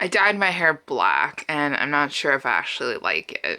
I dyed my hair black and I'm not sure if I actually like it.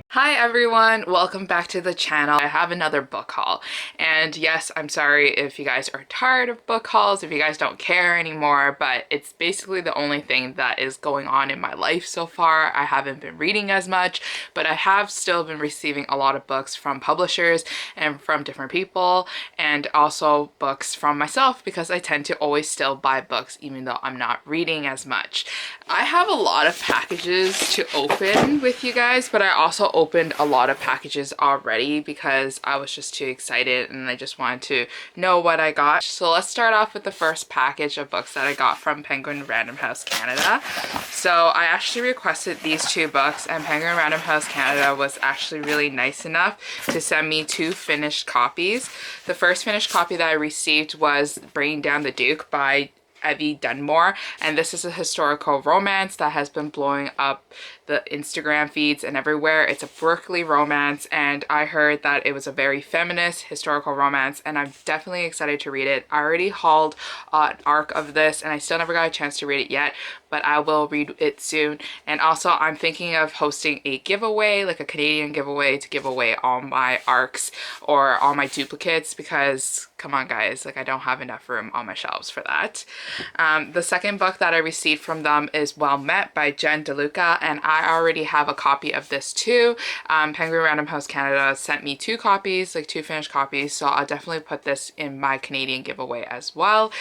Hi everyone, welcome back to the channel. I have another book haul, and yes, I'm sorry if you guys are tired of book hauls, if you guys don't care anymore, but it's basically the only thing that is going on in my life so far. I haven't been reading as much, but I have still been receiving a lot of books from publishers and from different people, and also books from myself because I tend to always still buy books even though I'm not reading as much. I have a lot of packages to open with you guys, but I also opened a lot of packages already because I was just too excited and I just wanted to know what I got. So let's start off with the first package of books that I got from Penguin Random House Canada. So I actually requested these two books, and Penguin Random House Canada was actually really nice enough to send me two finished copies. The first finished copy that I received was Bringing Down the Duke by Evie Dunmore, and this is a historical romance that has been blowing up the Instagram feeds and everywhere. It's a Berkeley romance, and I heard that it was a very feminist historical romance, and I'm definitely excited to read it. I already hauled an arc of this and I still never got a chance to read it yet, but I will read it soon. And also I'm thinking of hosting a giveaway, like a Canadian giveaway, to give away all my arcs or all my duplicates, because come on guys, like I don't have enough room on my shelves for that. The second book that I received from them is Well Met by Jen DeLuca, and I already have a copy of this too. Penguin Random House Canada sent me two copies, like two finished copies, so I'll definitely put this in my Canadian giveaway as well.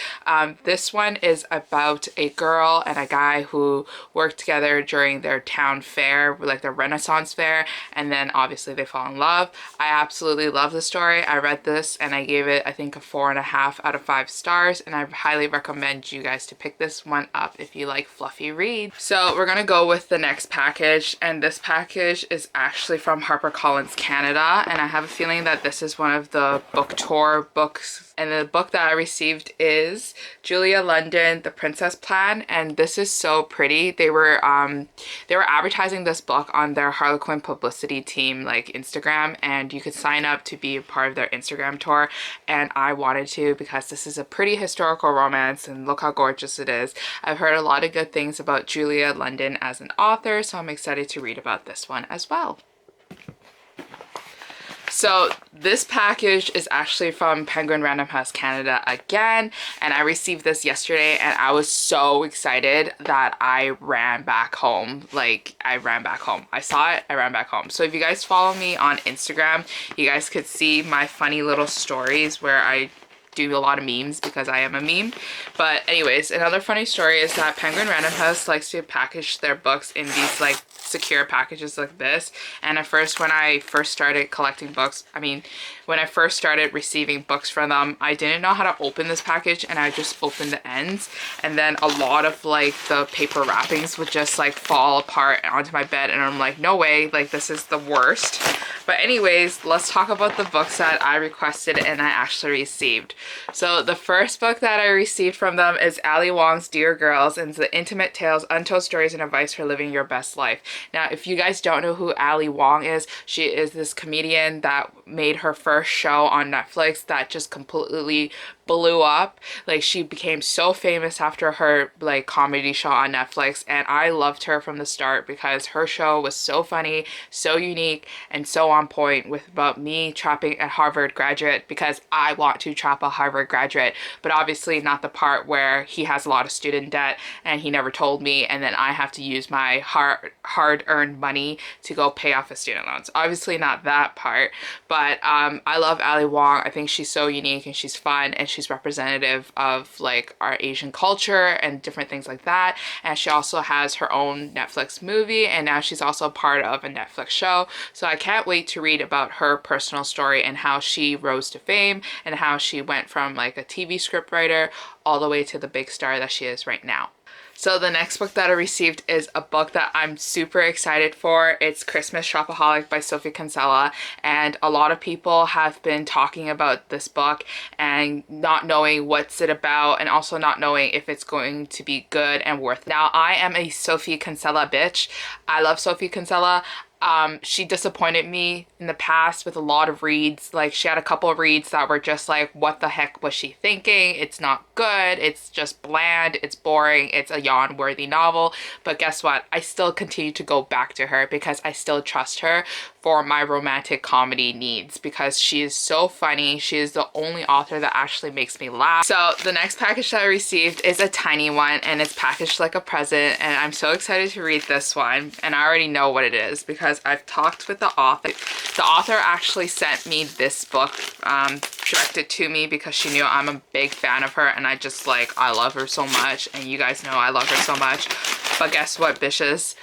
This one is about a girl and a guy who worked together during their town fair, like their Renaissance fair, and then obviously they fall in love. I absolutely love the story. I read this and I gave it, I think, a 4.5 out of 5 stars, and I highly recommend you guys to pick this one up if you like fluffy reads. So we're gonna go with the next package, and this package is actually from HarperCollins Canada, and I have a feeling that this is one of the book tour books, and the book that I received is Julia London, The Princess Plan, and this is so pretty. They were advertising this book on their Harlequin publicity team, like Instagram, and you could sign up to be a part of their Instagram tour, and I wanted to because this is a pretty historical romance and look how gorgeous it is. I've heard a lot of good things about Julia London as an author, so I'm excited to read about this one as well. So this package is actually from Penguin Random House Canada again, and I received this yesterday and I was so excited that I ran back home. Like, I ran back home. I saw it, I ran back home. So if you guys follow me on Instagram, you guys could see my funny little stories where I do a lot of memes because I am a meme. But anyways, another funny story is that Penguin Random House likes to package their books in these like secure packages like this. And at first, when I first started collecting books, when I first started receiving books from them, I didn't know how to open this package, and I just opened the ends, and then a lot of like the paper wrappings would just like fall apart onto my bed, and I'm like, no way, like this is the worst. But anyways, let's talk about the books that I requested and I actually received. So the first book that I received from them is Ali Wong's Dear Girls, and it's the intimate tales, untold stories, and advice for living your best life. Now, if you guys don't know who Ali Wong is, she is this comedian that made her first show on Netflix that just completely blew up. Like, she became so famous after her like comedy show on Netflix, and I loved her from the start because her show was so funny, so unique, and so on point with about me trapping a Harvard graduate, because I want to trap a Harvard graduate, but obviously not the part where he has a lot of student debt and he never told me, and then I have to use my hard-earned money to go pay off his student loans. Obviously not that part, but I love Ali Wong. I think she's so unique and she's fun, and she's representative of like our Asian culture and different things like that. And she also has her own Netflix movie, and now she's also part of a Netflix show. So I can't wait to read about her personal story and how she rose to fame and how she went from like a TV scriptwriter all the way to the big star that she is right now. So the next book that I received is a book that I'm super excited for. It's Christmas Shopaholic by Sophie Kinsella, and a lot of people have been talking about this book and not knowing what's it about, and also not knowing if it's going to be good and worth it. Now, I am a Sophie Kinsella bitch. I love Sophie Kinsella. She disappointed me in the past with a lot of reads. Like, she had a couple of reads that were just like, what the heck was she thinking? It's not good. It's just bland. It's boring. It's a yawn-worthy novel. But guess what? I still continue to go back to her because I still trust her for my romantic comedy needs because she is so funny. She is the only author that actually makes me laugh. So the next package that I received is a tiny one, and it's packaged like a present, and I'm so excited to read this one, and I already know what it is because I've talked with the author. The author actually sent me this book, directed to me because she knew I'm a big fan of her, and I love her so much, and you guys know I love her so much. But guess what, bitches?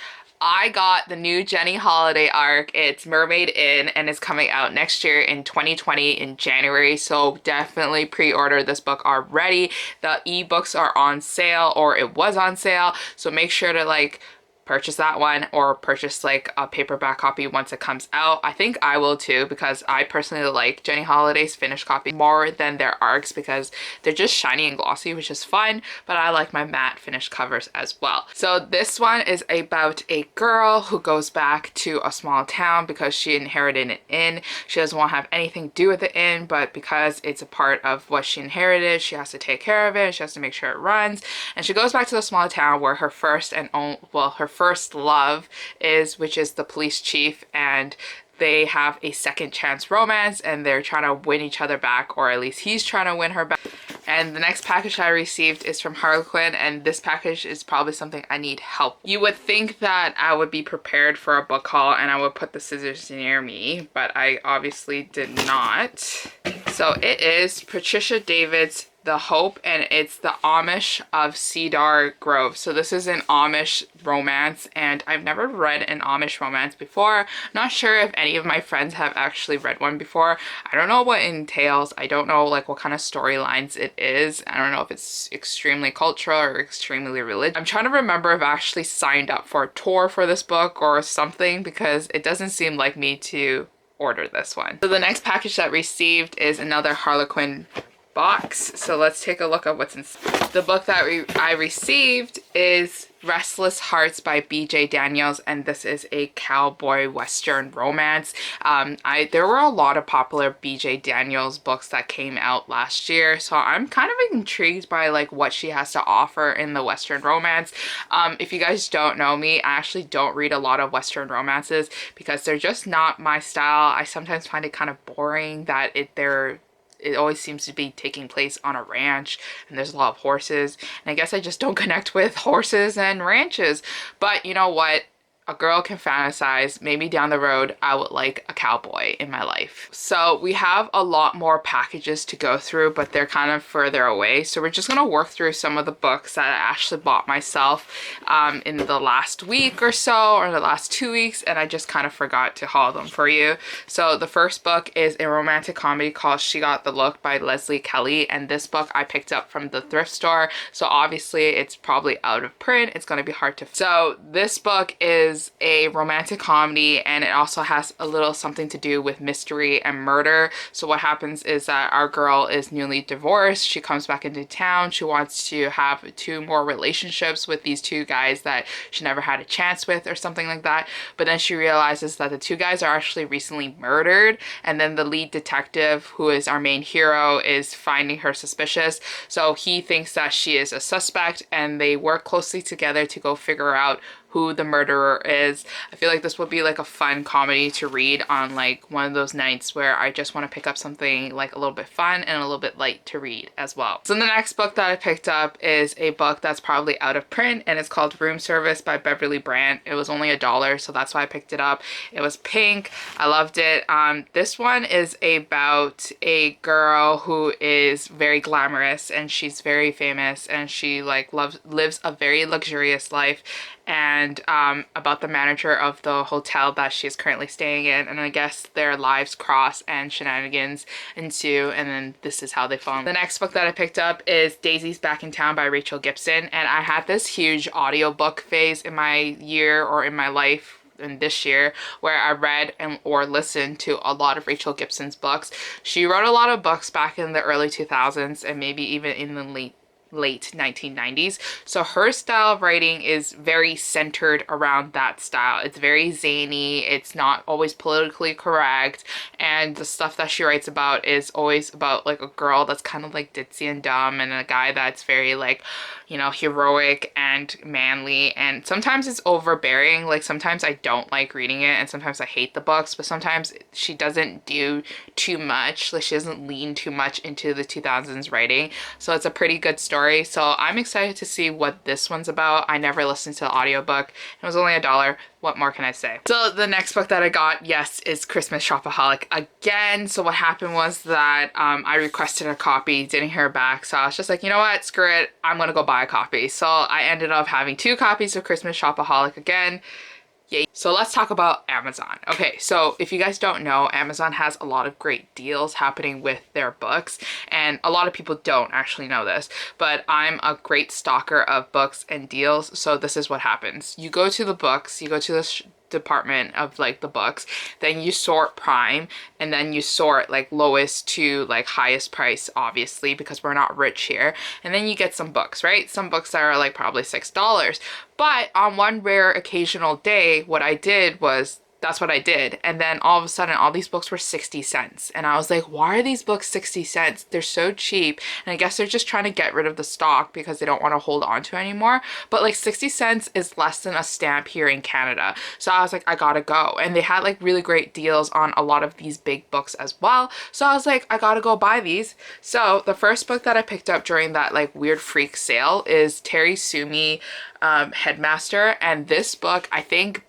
I got the new Jenny Holiday arc. It's Mermaid Inn, and it's coming out next year in 2020 in January. So definitely pre-order this book already. The ebooks are on sale, or it was on sale. So make sure to like purchase that one or purchase like a paperback copy once it comes out. I think I will too because I personally like Jenny Holiday's finished copy more than their arcs because they're just shiny and glossy, which is fun, but I like my matte finished covers as well. So this one is about a girl who goes back to a small town because she inherited an inn. She doesn't want to have anything to do with the inn, but because it's a part of what she inherited, she has to take care of it. She has to make sure it runs. And she goes back to the small town where her first love is, which is the police chief, and they have a second chance romance and they're trying to win each other back, or at least he's trying to win her back. And the next package I received is from Harlequin, and this package is probably something I need help. You would think that I would be prepared for a book haul and I would put the scissors near me, but I obviously did not. So it is Patricia David's The Hope, and it's the Amish of Cedar Grove. So this is an Amish romance, and I've never read an Amish romance before. Not sure if any of my friends have actually read one before. I don't know what it entails. I don't know like what kind of storylines it is. I don't know if it's extremely cultural or extremely religious. I'm trying to remember if I actually signed up for a tour for this book or something because it doesn't seem like me to order this one. So the next package that I received is another Harlequin box. So let's take a look at what's inside. The book that I received is Restless Hearts by B.J. Daniels, and this is a cowboy western romance. There were a lot of popular B.J. Daniels books that came out last year, so I'm kind of intrigued by like what she has to offer in the western romance. If you guys don't know me, I actually don't read a lot of western romances because they're just not my style. I sometimes find it kind of boring that it always seems to be taking place on a ranch and there's a lot of horses, and I guess I just don't connect with horses and ranches. But you know what? A girl can fantasize. Maybe down the road I would like a cowboy in my life. So we have a lot more packages to go through, but they're kind of further away. So we're just gonna work through some of the books that I actually bought myself in the last week or so, or the last 2 weeks, and I just kind of forgot to haul them for you. So the first book is a romantic comedy called She Got the Look by Leslie Kelly, and this book I picked up from the thrift store. So obviously it's probably out of print. It's gonna be hard to. So this book is a romantic comedy, and it also has a little something to do with mystery and murder. So what happens is that our girl is newly divorced. She comes back into town. She wants to have 2 more relationships with these 2 guys that she never had a chance with or something like that. But then she realizes that the 2 guys are actually recently murdered, and then the lead detective, who is our main hero, is finding her suspicious. So he thinks that she is a suspect, and they work closely together to go figure out who the murderer is. I feel like this would be like a fun comedy to read on like one of those nights where I just want to pick up something like a little bit fun and a little bit light to read as well. So the next book that I picked up is a book that's probably out of print, and it's called Room Service by Beverly Brandt. It was only $1, so that's why I picked it up. It was pink. I loved it. This one is about a girl who is very glamorous, and she's very famous, and she like lives a very luxurious life, and about the manager of the hotel that she's currently staying in, and I guess their lives cross and shenanigans ensue, and then this is how they fall. The next book that I picked up is Daisy's Back in Town by Rachel Gibson, and I had this huge audiobook phase in my year, or in my life in this year, where I read or listened to a lot of Rachel Gibson's books. She wrote a lot of books back in the early 2000s and maybe even in the late late 1990s. So her style of writing is very centered around that style. It's very zany, it's not always politically correct, and the stuff that she writes about is always about like a girl that's kind of like ditzy and dumb, and a guy that's very like, you know, heroic and manly. And sometimes it's overbearing. Like sometimes I don't like reading it, and sometimes I hate the books, but sometimes she doesn't do too much. Like she doesn't lean too much into the 2000s writing. So it's a pretty good story. So I'm excited to see what this one's about. I never listened to the audiobook. It was only $1. What more can I say? So the next book that I got, yes, is Christmas Shopaholic again. So what happened was that I requested a copy, didn't hear back. So I was just like, you know what, screw it, I'm gonna go buy a copy. So I ended up having 2 copies of Christmas Shopaholic again. Yay. So let's talk about Amazon. Okay, so if you guys don't know, Amazon has a lot of great deals happening with their books, and a lot of people don't actually know this, but I'm a great stalker of books and deals. So this is what happens. You go to the books, you go to the department of like the books, then you sort prime, and then you sort like lowest to like highest price, obviously, because we're not rich here. And then you get some books, right? Some books that are like probably $6. But on one rare occasional day, what I did was, that's what I did. And then all of a sudden, all these books were 60 cents. And I was like, why are these books 60 cents? They're so cheap. And I guess they're just trying to get rid of the stock because they don't want to hold on to it anymore. But like 60 cents is less than a stamp here in Canada. So I was like, I gotta go. And they had like really great deals on a lot of these big books as well. So I was like, I gotta go buy these. So the first book that I picked up during that like weird freak sale is Terry Sumi, Headmaster. And this book,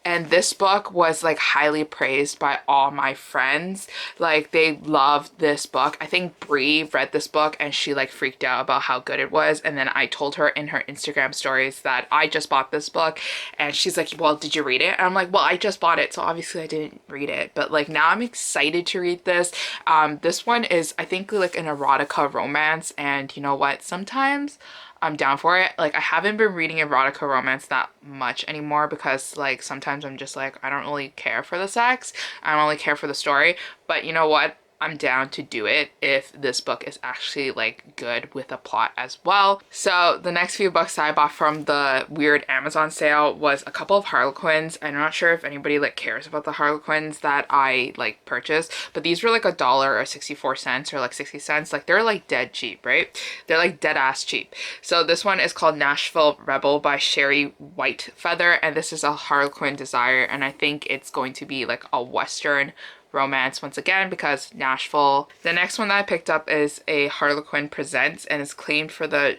this book was like highly praised by all my friends. Like they loved this book. I think Bree read this book and she like freaked out about how good it was. And then I told her in her Instagram stories that I just bought this book, and she's like, well, did you read it? And I'm like, well, I just bought it, so obviously I didn't read it, but like now I'm excited to read this. This one is, I think, like an erotica romance, and you know what, sometimes I'm down for it. Like I haven't been reading erotica romance that much anymore because like sometimes I'm just like, I don't really care for the sex. I don't really care for the story. But you know what? I'm down to do it if this book is actually like good with a plot as well. So the next few books I bought from the weird Amazon sale was a couple of Harlequins. I'm not sure if anybody like cares about the Harlequins that I like purchased, but these were like $1 or 64 cents or like 60 cents. Like they're like dead cheap, right? They're like dead ass cheap. So this one is called Nashville Rebel by Sherry Whitefeather, and this is a Harlequin Desire, and I think it's going to be like a Western romance once again because Nashville. The next one that I picked up is a Harlequin Presents, and is claimed for the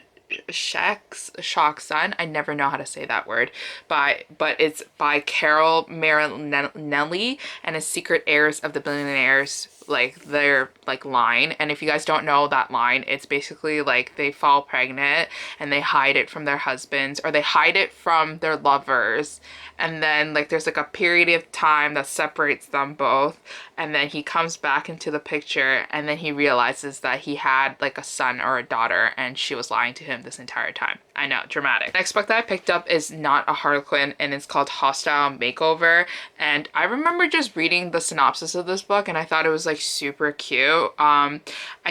Shock Sun. I never know how to say that word, but it's by Carol Marinelli and is Secret Heirs of the Billionaires, like their like line. And if you guys don't know that line, it's basically like they fall pregnant and they hide it from their husbands, or they hide it from their lovers, and then like there's like a period of time that separates them both, and then he comes back into the picture, and then he realizes that he had like a son or a daughter and she was lying to him this entire time. I know, dramatic. Next book that I picked up is not a Harlequin, and it's called Hostile Makeover. And I remember just reading the synopsis of this book and I thought it was like super cute. I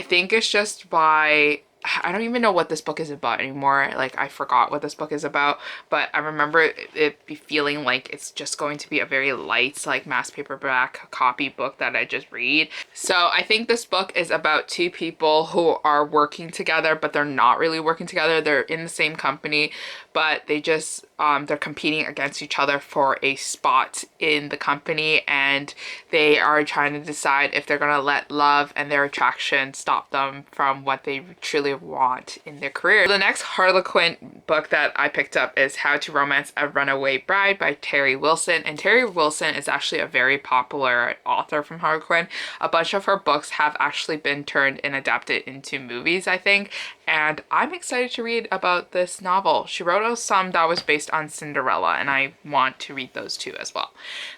think it's just by, I don't even know what this book is about anymore. Like I forgot what this book is about, but I remember it be feeling like it's just going to be a very light, like mass paperback copy book that I just read. So I think this book is about 2 people who are working together, but they're not really working together. They're in the same company, but they just they're competing against each other for a spot in the company, and they are trying to decide if they're gonna let love and their attraction stop them from what they truly want in their career. The next Harlequin book that I picked up is How to Romance a Runaway Bride by Terry Wilson, and Terry Wilson is actually a very popular author from Harlequin. A bunch of her books have actually been turned and adapted into movies, I think, and I'm excited to read about this novel. She wrote some that was based on Cinderella, and I want to read those too as well.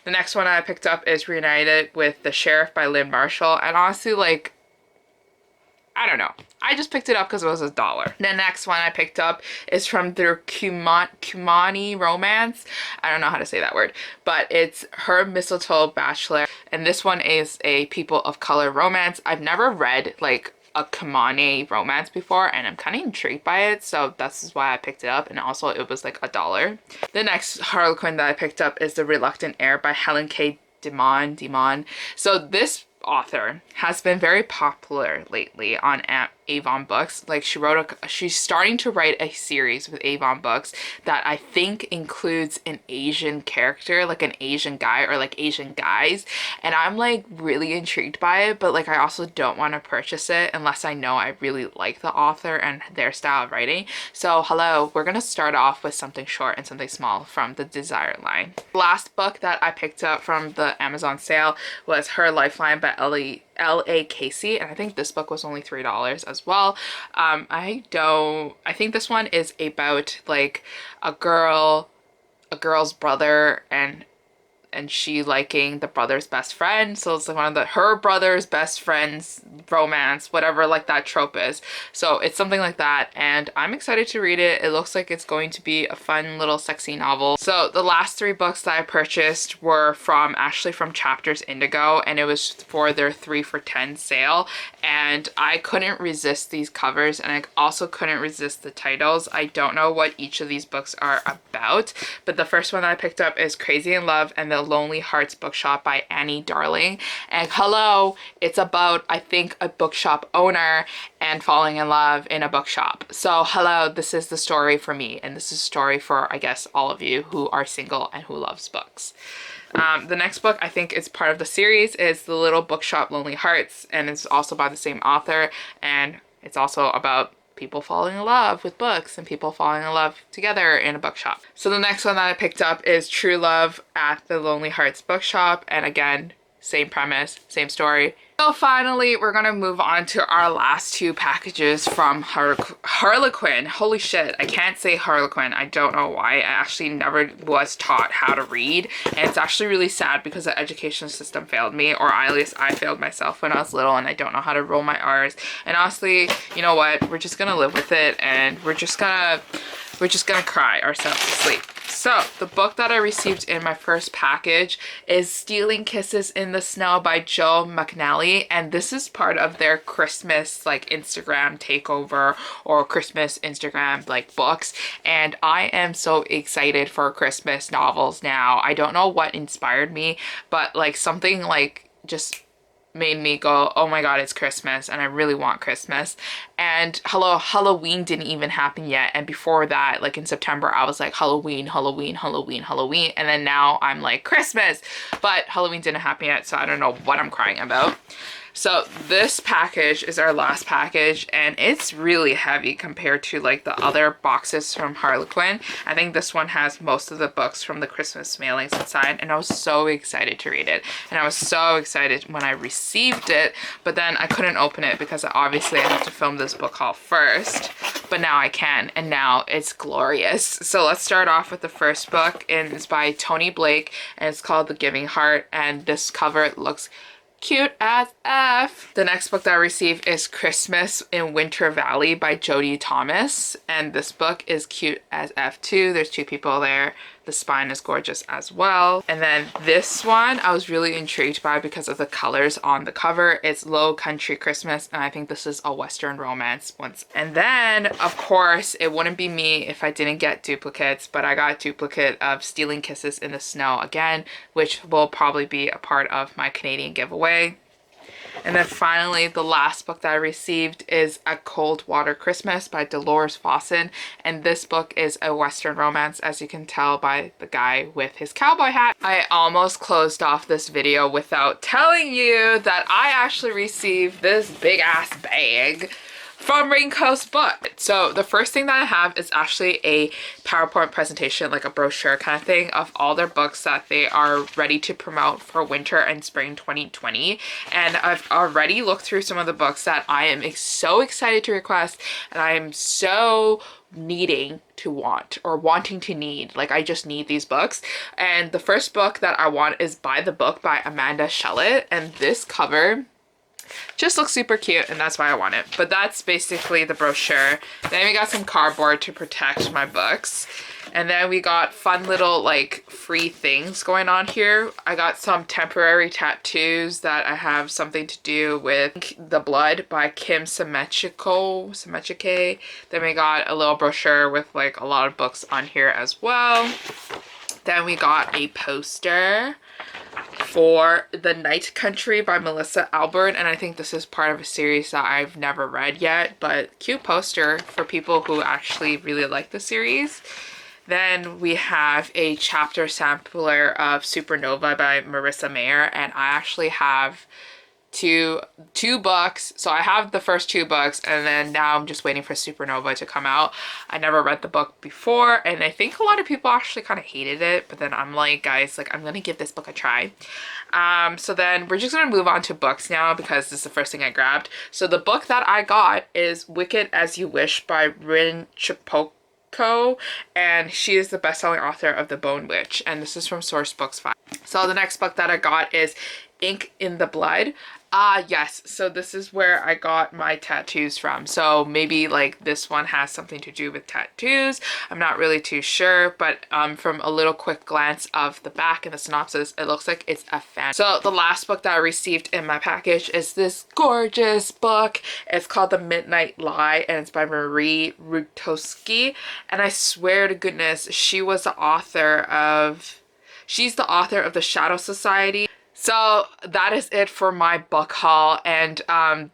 The next one I picked up is Reunited with the Sheriff by Lynn Marshall, and honestly, like, I don't know. I just picked it up because it was $1. The next one I picked up is from their Kumani romance. I don't know how to say that word, but it's Her Mistletoe Bachelor, and this one is a people of color romance. I've never read like a Kamane romance before, and I'm kind of intrigued by it, so that's why I picked it up. And also it was like $1. The next Harlequin that I picked up is The Reluctant Heir by Helen K. Dimon. So this author has been very popular lately on Avon Books. Like she's starting to write a series with Avon Books that I think includes an Asian character, like an Asian guy or like Asian guys, and I'm like really intrigued by it, but like I also don't want to purchase it unless I know I really like the author and their style of writing. So hello, we're gonna start off with something short and something small from the Desire line. The last book that I picked up from the Amazon sale was Her Lifeline by L.A. Casey, and I think this book was only $3 as well. I think this one is about like a girl's brother and she liking the brother's best friend. So it's like one of her brother's best friends romance, whatever like that trope is. So it's something like that, and I'm excited to read it. It looks like it's going to be a fun little sexy novel. So the last 3 books that I purchased were from Chapters Indigo, and it was for their 3 for $10 sale, and I couldn't resist these covers, and I also couldn't resist the titles. I don't know what each of these books are about, but the first one that I picked up is Crazy in Love and the Lonely Hearts Bookshop by Annie Darling. And hello, it's about, I think, a bookshop owner and falling in love in a bookshop. So hello, this is the story for me, and this is a story for, I guess, all of you who are single and who loves books. The next book, I think is part of the series, is The Little Bookshop Lonely Hearts, and it's also by the same author, and it's also about people falling in love with books and people falling in love together in a bookshop. So the next one that I picked up is True Love at the Lonely Hearts Bookshop, and again, same premise, same story. So finally, we're gonna move on to our last 2 packages from Harlequin. Holy shit, I can't say Harlequin. I don't know why. I actually never was taught how to read, and it's actually really sad because the education system failed me, or at least I failed myself when I was little, and I don't know how to roll my R's. And honestly, you know what? We're just gonna live with it, and we're just gonna cry ourselves to sleep. So the book that I received in my first package is Stealing Kisses in the Snow by Joe McNally, and this is part of their Christmas like Instagram takeover or Christmas Instagram like books, and I am so excited for Christmas novels now. I don't know what inspired me, but like something like just made me go, oh my god, it's Christmas and I really want Christmas. And hello, Halloween didn't even happen yet, and before that, like in September, I was like Halloween, and then now I'm like Christmas, but Halloween didn't happen yet, so I don't know what I'm crying about. So this package is our last package, and it's really heavy compared to like the other boxes from Harlequin. I think this one has most of the books from the Christmas mailings inside, and I was so excited to read it. And I was so excited when I received it, but then I couldn't open it because obviously I have to film this book haul first, but now I can, and now it's glorious. So let's start off with the first book, and it's by Tony Blake, and it's called The Giving Heart, and this cover looks cute as F. The next book that I received is Christmas in Winter Valley by Jodie Thomas, and this book is cute as F too. There's 2 people there. The spine is gorgeous as well. And then this one I was really intrigued by because of the colors on the cover. It's Low Country Christmas, and I think this is a Western romance once. And then, of course, it wouldn't be me if I didn't get duplicates, but I got a duplicate of Stealing Kisses in the Snow again, which will probably be a part of my Canadian giveaway. And then finally, the last book that I received is A Cold Water Christmas by Dolores Fawson. And this book is a Western romance, as you can tell by the guy with his cowboy hat. I almost closed off this video without telling you that I actually received this big ass bag from Raincoast book. So the first thing that I have is actually a PowerPoint presentation, like a brochure kind of thing, of all their books that they are ready to promote for winter and spring 2020. And I've already looked through some of the books that I am so excited to request, and I am so needing to want, or wanting to need, like I just need these books. And the first book that I want is By the Book by Amanda Shellett, and this cover just looks super cute, and that's why I want it. But that's basically the brochure. Then we got some cardboard to protect my books. And then we got fun little like free things going on here. I got some temporary tattoos that I have something to do with The Blood by Kim Semechike. Then we got a little brochure with like a lot of books on here as well. Then we got a poster for The Night Country by Melissa Albert, and I think this is part of a series that I've never read yet, but cute poster for people who actually really like the series. Then we have a chapter sampler of Supernova by Marissa Mayer, and I actually have two books. So I have the first 2 books, and then now I'm just waiting for Supernova to come out. I never read the book before, and I think a lot of people actually kind of hated it, but then I'm like, guys, like I'm gonna give this book a try. So then we're just gonna move on to books now because this is the first thing I grabbed. So the book that I got is Wicked As You Wish by Rin Chipoko, and she is the best-selling author of The Bone Witch, and this is from Sourcebooks 5. So the next book that I got is Ink in the Blood. Yes, so this is where I got my tattoos from. So maybe like this one has something to do with tattoos. I'm not really too sure, but from a little quick glance of the back and the synopsis, it looks like it's a fan. So the last book that I received in my package is this gorgeous book. It's called The Midnight Lie, and it's by Marie Rutowski. And I swear to goodness, she's the author of The Shadow Society. So that is it for my book haul, and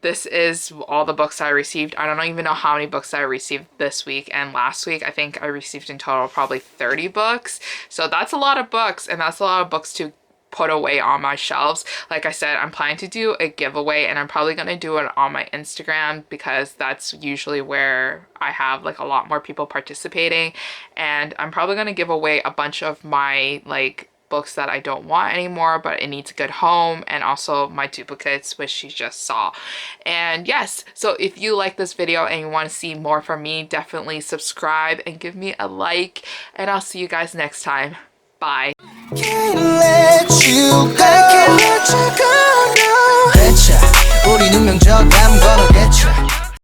this is all the books I received. I don't even know how many books I received this week and last week. I think I received in total probably 30 books. So that's a lot of books, and that's a lot of books to put away on my shelves. Like I said, I'm planning to do a giveaway, and I'm probably going to do it on my Instagram because that's usually where I have like a lot more people participating, and I'm probably going to give away a bunch of my like books that I don't want anymore, but it needs a good home, and also my duplicates, which you just saw. And yes, so if you like this video and you want to see more from me, definitely subscribe and give me a like, and I'll see you guys next time. Bye. Can't let you go. I can't let you go, no.